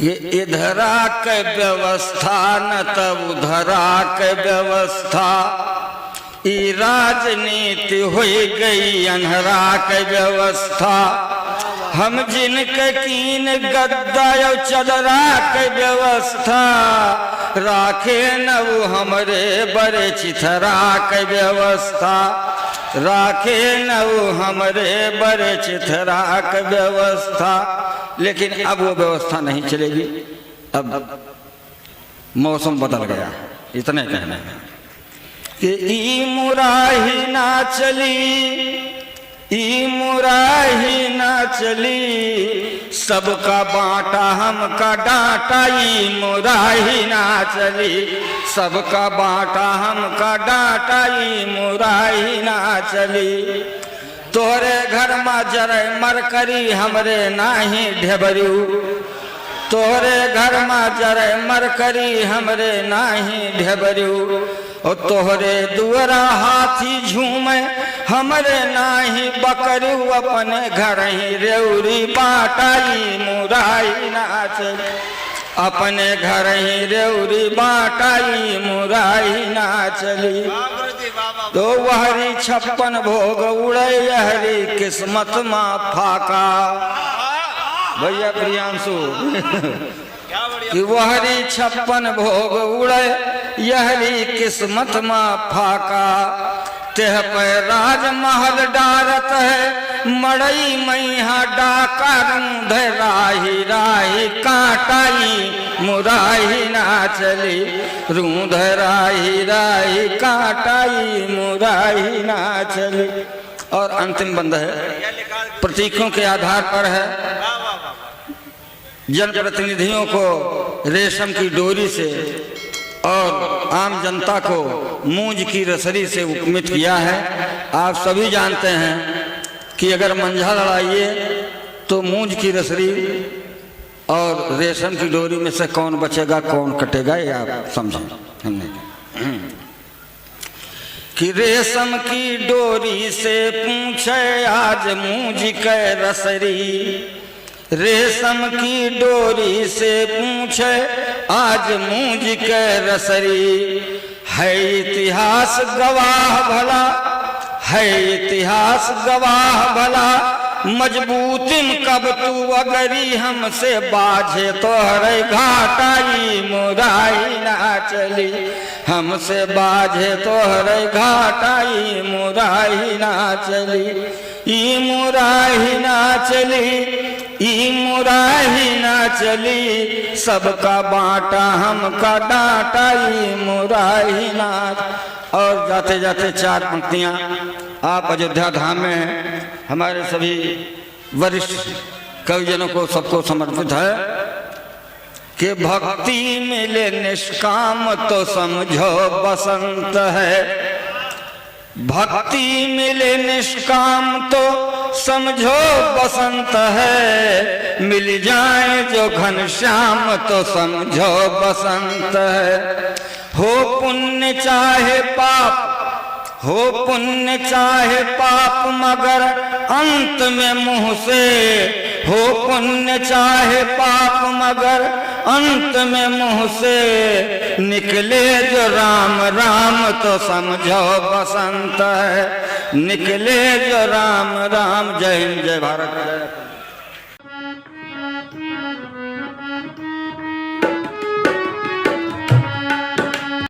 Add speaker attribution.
Speaker 1: ये इधरा के व्यवस्था न तब उधरा के व्यवस्था, ई राजनीति हो गई अनहरा के व्यवस्था। हम जिनके कीन गद्दा चदरा के व्यवस्था, राखे न वो हमरे बड़े चिथरा के व्यवस्था, राखे न वो हमरे बड़े चिथरा के व्यवस्था। लेकिन अब वो व्यवस्था नहीं चलेगी, अब मौसम बदल गया। इतने कहना है कि ई मुराही ना चली, ई मुराही ना चली, सबका बांटा हमका डांटा। ई मुराही ना चली, सबका बांटा हमका डांटा। ई मुराही ना चली। तोरे घर में जरे मरकरी हमरे नाही ढेबरू, तोरे घर में जरे मरकरी हमरे नाही ढेबरू। और तोहरे दुअरा हाथी झूमे हमरे नाही बकरू, अपने घर ही रेउरी बाटाई मुराई ना चली, अपने घर ही रेउरी बाटाई मुराई ना चली। तो वहरी 56 भोग उड़े हरी किस्मत माँ फाका। भैया प्रियांशु कि वहरी 56 भोग उड़े यहरी किस्मत माँ फाका। तेह पे राजमहल डारत है मड़ई मैहा डाका। रूंध राही राही कांटाई मुराही ना चली, रूंध राही राही कांटाई मुराही ना चली। और अंतिम बंद है, प्रतीकों के आधार पर है। जनप्रतिनिधियों को रेशम की डोरी से और आम जनता को मूंज की रसरी से उपमित किया है। आप सभी जानते हैं कि अगर मंझा लड़ाइए तो मूंज की रसरी और रेशम की डोरी में से कौन बचेगा कौन कटेगा, ये आप समझें। हमने कि रेशम की डोरी से पूछे आज मूंज के रसरी, रेशम की डोरी से पूछे आज मूंज के रसरी। है इतिहास गवाह भला, है इतिहास गवाह भला, मजबूतिम कब तू अगरी हमसे बाझे तोहरे घाटाई मुराई ना चली, हमसे बाझे तोहरे घाटाई मुराई ना चली। ई मुराही ना चली, ई मुराही ना चली, सबका बांटा हमका डांटा। ई मुराही ना। और जाते जाते 4 पंक्तियां आप अयोध्या धाम में हमारे सभी वरिष्ठ कविजनों को सबको समर्पित है कि भक्ति मिले निष्काम तो समझो बसंत है, भक्ति मिले निष्काम तो समझो बसंत है। मिल जाए जो घनश्याम तो समझो बसंत है। हो पुण्य चाहे पाप, हो पुण्य चाहे पाप, मगर अंत में मुंह से, हो पुण्य चाहे पाप मगर अंत में मुंह से, निकले जो राम राम तो समझो बसंत है, निकले जो राम राम। जय हिंद, जय भारत।